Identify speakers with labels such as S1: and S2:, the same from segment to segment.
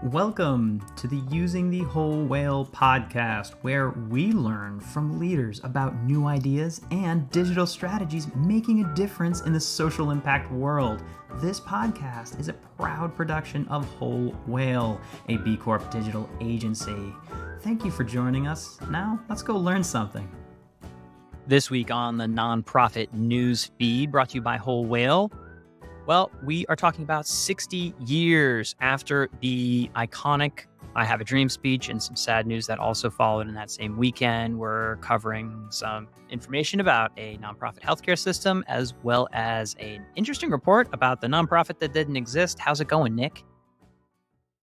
S1: Welcome to the Using the Whole Whale podcast, where we learn from leaders about new ideas and digital strategies making a difference in the social impact world. This podcast is a proud production of Whole Whale, a B Corp digital agency. Thank you for joining us. Now, let's go learn something. This week on the nonprofit news feed brought to you by Whole Whale. Well, we are talking about 60 years after the iconic I Have a Dream speech and some sad news that also followed in that same weekend. We're covering some information about a nonprofit healthcare system, as well as an interesting report about the nonprofit that didn't exist. How's it going, Nick?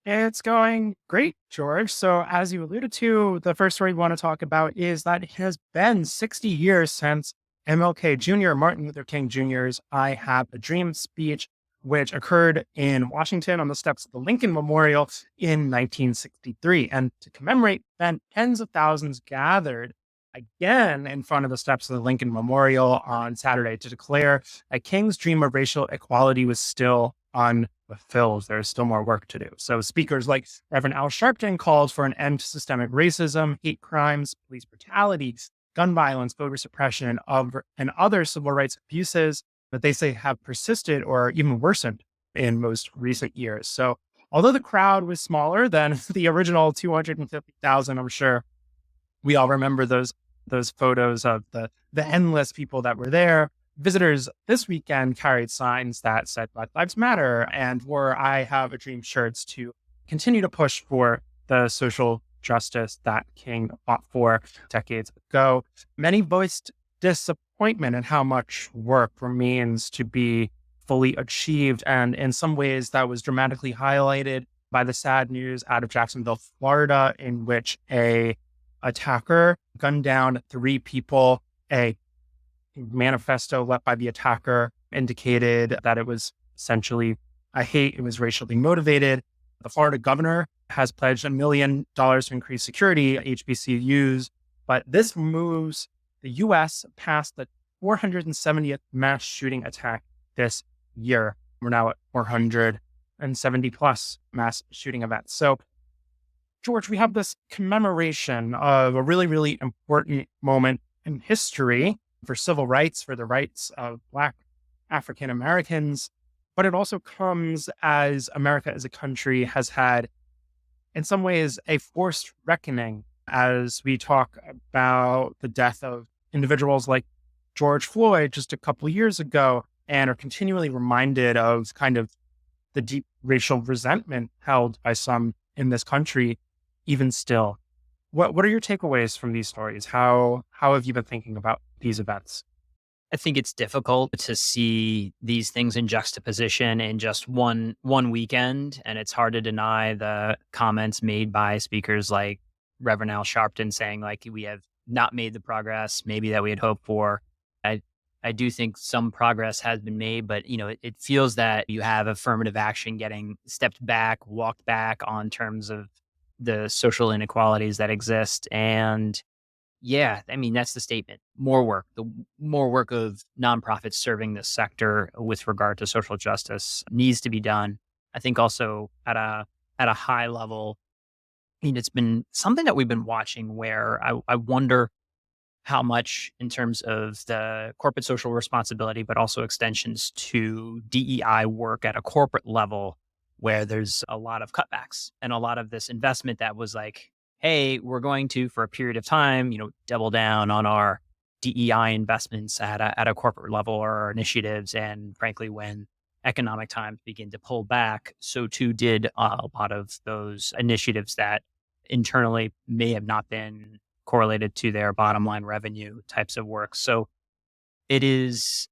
S2: It's going great, George. So, as you alluded to, the first story we want to talk about is that it has been 60 years since MLK Jr., Martin Luther King Jr.'s I Have a Dream speech, which occurred in Washington on the steps of the Lincoln Memorial in 1963. And to commemorate, then tens of thousands gathered again in front of the steps of the Lincoln Memorial on Saturday to declare that King's dream of racial equality was still unfulfilled. There's still more work to do. So speakers like Reverend Al Sharpton called for an end to systemic racism, hate crimes, police brutality, gun violence, voter suppression, and other civil rights abuses that they say have persisted or even worsened in most recent years. So although the crowd was smaller than the original 250,000, I'm sure we all remember those photos of the endless people that were there. Visitors this weekend carried signs that said Black Lives Matter and wore I Have a Dream shirts to continue to push for the social justice that King fought for decades ago. Many voiced disappointment in how much work remains to be fully achieved. And in some ways, that was dramatically highlighted by the sad news out of Jacksonville, Florida, in which a attacker gunned down 3 people. A manifesto left by the attacker indicated that it was essentially it was racially motivated. The Florida governor has pledged $1 million to increase security at HBCUs, but this moves the U.S. past the 470th mass shooting attack this year. We're now at 470 plus mass shooting events. So, George, we have this commemoration of a really, really important moment in history for civil rights, for the rights of Black African Americans. But it also comes as America as a country has had, in some ways, a forced reckoning as we talk about the death of individuals like George Floyd just a couple of years ago, and are continually reminded of kind of the deep racial resentment held by some in this country, even still. What are your takeaways from these stories? How have you been thinking about these events?
S1: I think it's difficult to see these things in juxtaposition in just one weekend. And it's hard to deny the comments made by speakers like Reverend Al Sharpton saying, like, we have not made the progress maybe that we had hoped for. I do think some progress has been made, but it feels that you have affirmative action getting stepped back, walked back on terms of the social inequalities that exist. And yeah, I mean, that's the statement. More work, the more work of nonprofits serving this sector with regard to social justice needs to be done. I think also at a high level, it's been something that we've been watching where I wonder how much in terms of the corporate social responsibility, but also extensions to DEI work at a corporate level, where there's a lot of cutbacks and a lot of this investment that was like, hey, we're going to, for a period of time, double down on our DEI investments at a corporate level or our initiatives. And frankly, when economic times begin to pull back, so too did a lot of those initiatives that internally may have not been correlated to their bottom line revenue types of work. So it is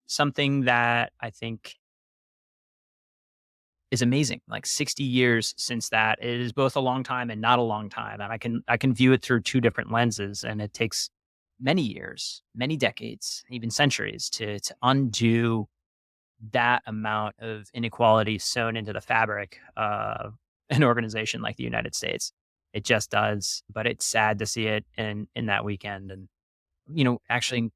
S1: something that I think is amazing. Like 60 years since that, it is both a long time and not a long time. And I can view it through 2 different lenses, and it takes many years, many decades, even centuries to undo that amount of inequality sewn into the fabric of an organization like the United States. It just does, but it's sad to see it in that weekend. And, actually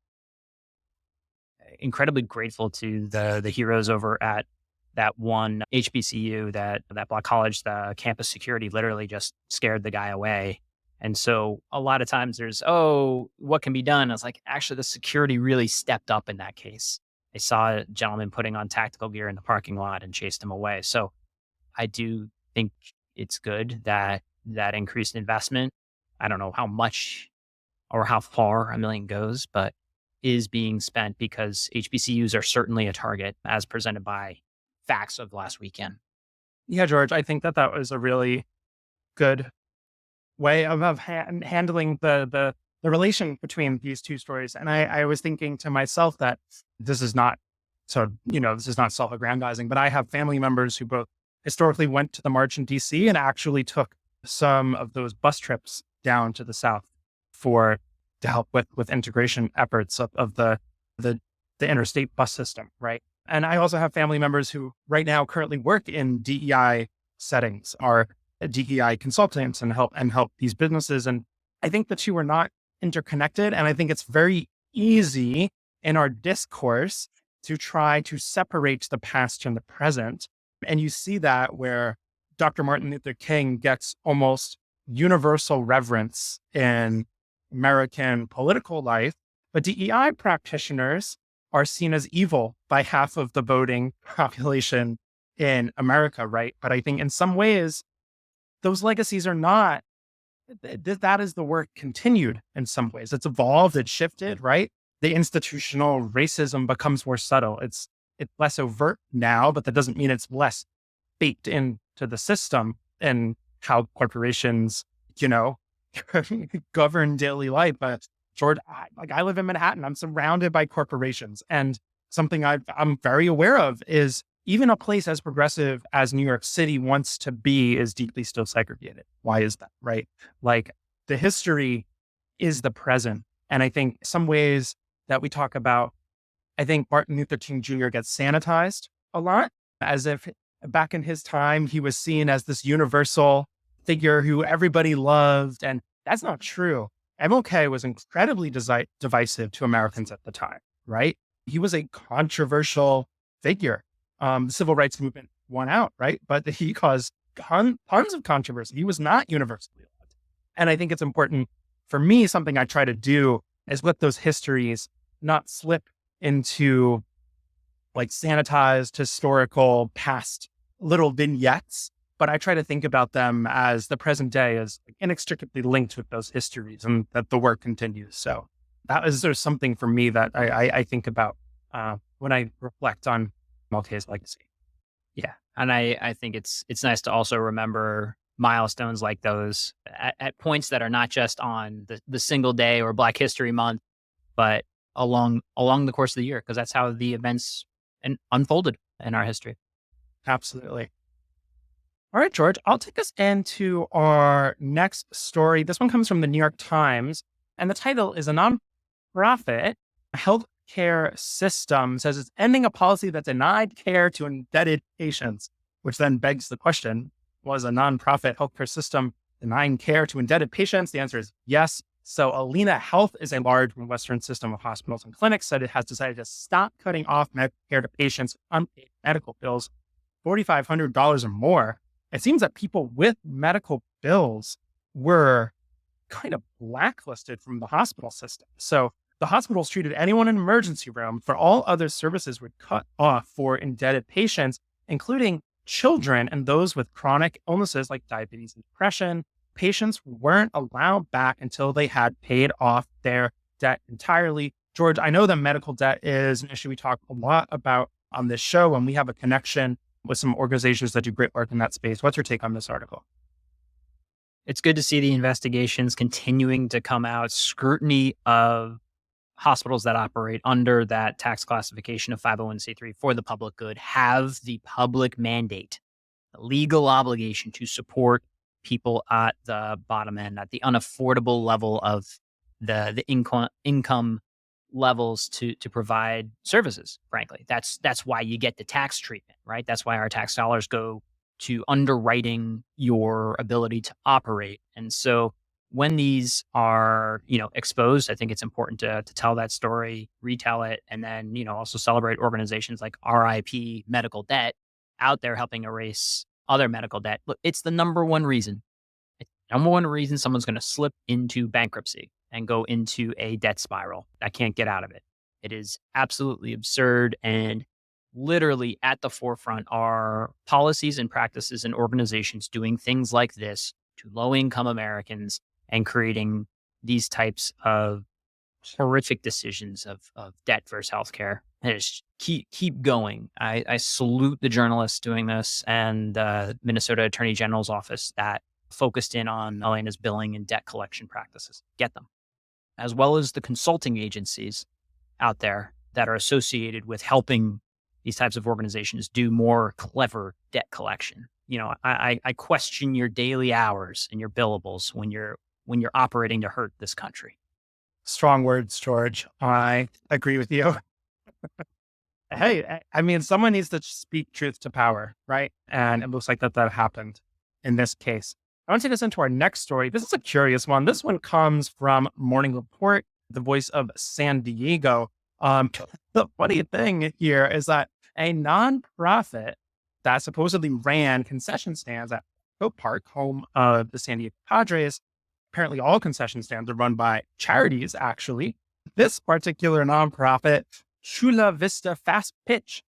S1: incredibly grateful to the heroes over at that one HBCU, that Black college, the campus security literally just scared the guy away. And so a lot of times there's, oh, what can be done? I was like, actually, the security really stepped up in that case. They saw a gentleman putting on tactical gear in the parking lot and chased him away. So I do think it's good that that increased investment, I don't know how much or how far a million goes, but is being spent because HBCUs are certainly a target as presented by facts of last weekend.
S2: Yeah, George, I think that that was a really good way of handling the relation between these two stories. And I was thinking to myself that this is not this is not self-aggrandizing, but I have family members who both historically went to the march in DC and actually took some of those bus trips down to the South for to help with integration efforts of the the interstate bus system, right? And I also have family members who right now currently work in DEI settings, are DEI consultants and help these businesses. And I think the two are not interconnected. And I think it's very easy in our discourse to try to separate the past from the present. And you see that where Dr. Martin Luther King gets almost universal reverence in American political life, but DEI practitioners are seen as evil by half of the voting population in America, right? But I think in some ways, those legacies are not, that is the work continued in some ways. It's evolved, it's shifted, right? The institutional racism becomes more subtle. It's less overt now, but that doesn't mean it's less baked into the system and how corporations, you know, govern daily life. But George, I live in Manhattan. I'm surrounded by corporations, and something I'm very aware of is even a place as progressive as New York City wants to be is deeply still segregated. Why is that? Right? Like the history is the present, and I think some ways that we talk about, I think Martin Luther King Jr. gets sanitized a lot, as if back in his time he was seen as this universal figure who everybody loved, and that's not true. MLK was incredibly divisive to Americans at the time, right? He was a controversial figure. The civil rights movement won out, right? But he caused tons of controversy. He was not universally loved. And I think it's important for me, something I try to do is let those histories not slip into like sanitized historical past little vignettes, but I try to think about them as the present day as inextricably linked with those histories and that the work continues. So that is there's something for me that I think about when I reflect on MLK's legacy.
S1: Yeah. And I think it's nice to also remember milestones like those at points that are not just on the single day or Black History Month, but along the course of the year, because that's how the events unfolded in our history.
S2: Absolutely. All right, George, I'll take us into our next story. This one comes from the New York Times, and the title is A Nonprofit Healthcare System Says It's Ending a Policy That Denied Care to Indebted Patients, which then begs the question, was a nonprofit healthcare system denying care to indebted patients? The answer is yes. So Alina Health is a large Western system of hospitals and clinics, said it has decided to stop cutting off medical care to patients with unpaid medical bills, $4,500 or more. It seems that people with medical bills were kind of blacklisted from the hospital system. So the hospitals treated anyone in an emergency room for all other services would cut off for indebted patients, including children and those with chronic illnesses like diabetes and depression. Patients weren't allowed back until they had paid off their debt entirely. George, I know that medical debt is an issue we talk a lot about on this show, and we have a connection with some organizations that do great work in that space. What's your take on this article?
S1: It's good to see the investigations continuing to come out, scrutiny of hospitals that operate under that tax classification of 501c3 for the public good have the public mandate, the legal obligation to support people at the bottom end, at the unaffordable level of the income levels to provide services. Frankly, that's why you get the tax treatment, right? That's why our tax dollars go to underwriting your ability to operate. And so when these are, exposed, I think it's important to tell that story, retell it, and then, also celebrate organizations like RIP Medical Debt out there helping erase other medical debt. Look, it's the number one reason. It's the number one reason someone's going to slip into bankruptcy and go into a debt spiral that can't get out of it. It is absolutely absurd. And literally at the forefront are policies and practices and organizations doing things like this to low income Americans and creating these types of horrific decisions of debt versus healthcare. And it's keep going. I salute the journalists doing this and Minnesota Attorney General's office that focused in on Elena's billing and debt collection practices. Get them, as well as the consulting agencies out there that are associated with helping these types of organizations do more clever debt collection. I question your daily hours and your billables when you're operating to hurt this country.
S2: Strong words, George. I agree with you. Hey, I mean, someone needs to speak truth to power, right? And it looks like that happened in this case. I want to take us into our next story. This is a curious one. This one comes from Morning Report, the voice of San Diego. The funny thing here is that a nonprofit that supposedly ran concession stands at Oak Park, home of the San Diego Padres. Apparently, all concession stands are run by charities, actually. This particular nonprofit, Chula Vista Fast Pitch,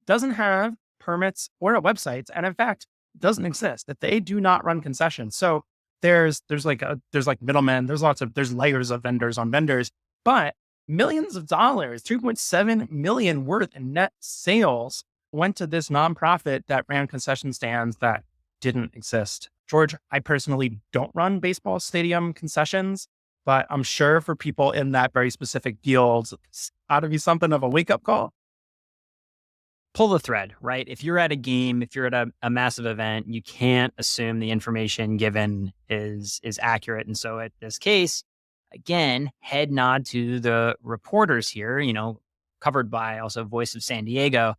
S2: doesn't have permits or a website, and in fact, doesn't exist. That they do not run concessions. So there's like middlemen. There's layers of vendors on vendors, but millions of dollars, 3.7 million worth in net sales went to this nonprofit that ran concession stands that didn't exist. George, I personally don't run baseball stadium concessions, but I'm sure for people in that very specific field, it's ought to be something of a wake-up call.
S1: Pull the thread, right? If you're at a game, if you're at a massive event, you can't assume the information given is accurate. And so at this case, again, head nod to the reporters here, covered by also Voice of San Diego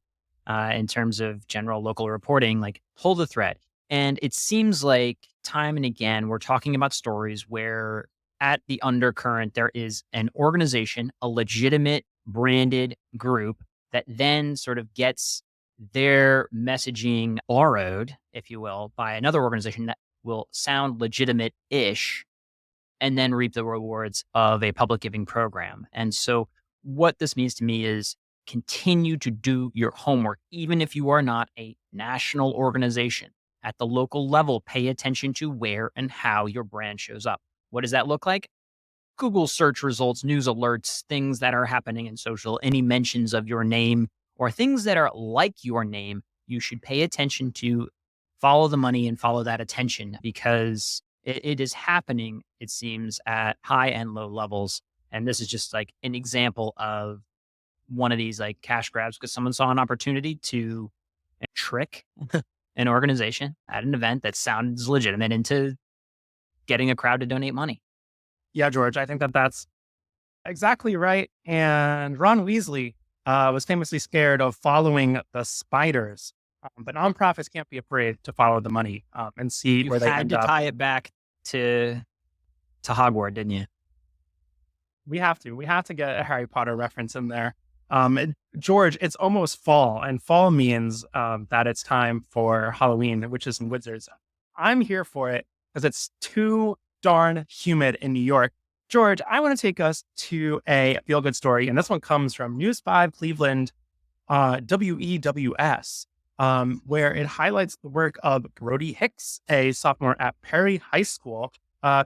S1: in terms of general local reporting, like pull the thread. And it seems like time and again, we're talking about stories where at the undercurrent, there is an organization, a legitimate branded group that then sort of gets their messaging borrowed, if you will, by another organization that will sound legitimate-ish and then reap the rewards of a public giving program. And so what this means to me is continue to do your homework, even if you are not a national organization. At the local level, pay attention to where and how your brand shows up. What does that look like? Google search results, news alerts, things that are happening in social, any mentions of your name or things that are like your name, you should pay attention to, follow the money and follow that attention because it is happening, it seems, at high and low levels. And this is just like an example of one of these like cash grabs because someone saw an opportunity to trick an organization at an event that sounds legitimate into getting a crowd to donate money.
S2: Yeah, George, I think that's exactly right. And Ron Weasley was famously scared of following the spiders. But nonprofits can't be afraid to follow the money and see where they end up.
S1: You had to tie it back to Hogwarts, didn't you?
S2: We have to. We have to get a Harry Potter reference in there. George, it's almost fall, and fall means that it's time for Halloween, which is in Wizards. I'm here for it because it's too darn humid in New York. George, I want to take us to a feel-good story, and this one comes from News 5 Cleveland, WEWS, where it highlights the work of Brody Hicks, a sophomore at Perry High School,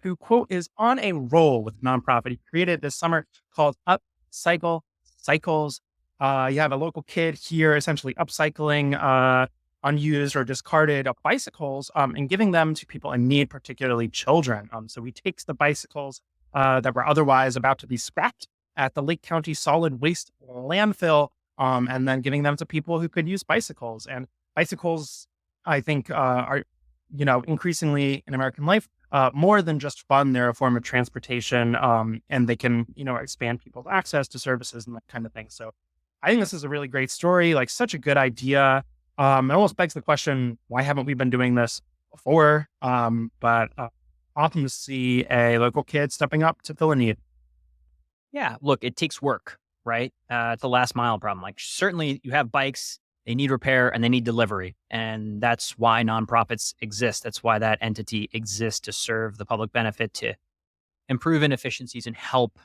S2: who, quote, is on a roll with a nonprofit he created this summer called Upcycle Cycles. You have a local kid here essentially upcycling unused or discarded bicycles and giving them to people in need, particularly children. So he takes the bicycles that were otherwise about to be scrapped at the Lake County Solid Waste Landfill and then giving them to people who could use bicycles. And bicycles, I think, are, increasingly in American life, more than just fun. They're a form of transportation and they can, expand people's access to services and that kind of thing. So I think this is a really great story, like such a good idea. It almost begs the question, why haven't we been doing this before? But often to see a local kid stepping up to fill a need.
S1: Yeah, look, it takes work, right? It's a last mile problem. Like certainly you have bikes They need repair and they need delivery. And that's why nonprofits exist. That's why that entity exists, to serve the public benefit, to improve inefficiencies and help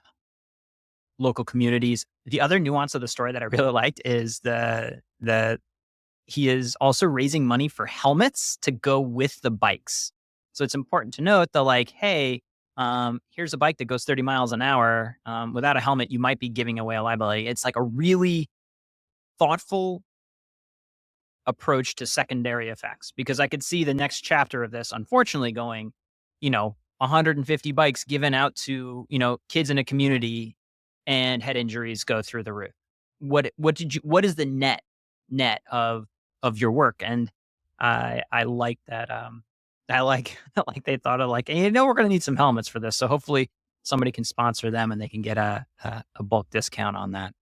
S1: local communities. The other nuance of the story that I really liked is the he is also raising money for helmets to go with the bikes. So it's important to note that, like, hey, here's a bike that goes 30 miles an hour. Without a helmet, you might be giving away a liability. It's like a really thoughtful approach to secondary effects, because I could see the next chapter of this, unfortunately, going, 150 bikes given out to, kids in a community, and head injuries go through the roof. What is the net of your work? And I like that. I like I like they thought of, like, hey, we're going to need some helmets for this, so hopefully somebody can sponsor them and they can get a bulk discount on that.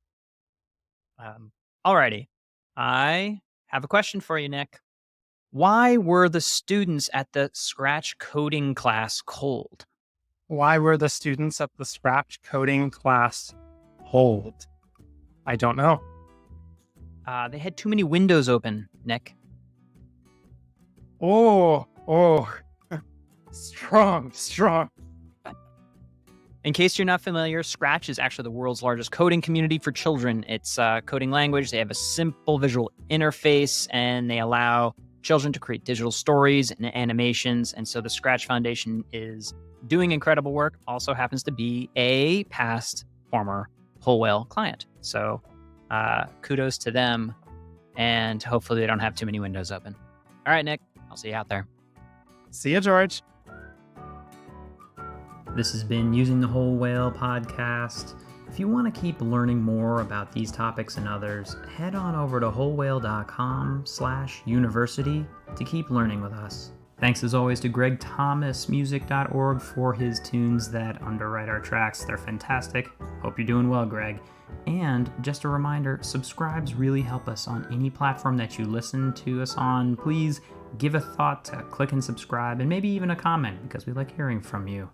S1: Alrighty, I have a question for you, Nick. Why were the students at the Scratch coding class cold?
S2: Why were the students at the Scratch coding class cold? I don't know.
S1: They had too many windows open, Nick.
S2: Oh, strong.
S1: In case you're not familiar, Scratch is actually the world's largest coding community for children. It's a coding language. They have a simple visual interface, and they allow children to create digital stories and animations. And so the Scratch Foundation is doing incredible work. Also happens to be a past former Whole Whale client. So kudos to them, and hopefully they don't have too many windows open. All right, Nick, I'll see you out there.
S2: See you, George.
S1: This has been Using the Whole Whale podcast. If you want to keep learning more about these topics and others, head on over to wholewhale.com/university to keep learning with us. Thanks as always to GregThomasMusic.org for his tunes that underwrite our tracks. They're fantastic. Hope you're doing well, Greg. And just a reminder, subscribes really help us on any platform that you listen to us on. Please give a thought to click and subscribe, and maybe even a comment, because we like hearing from you.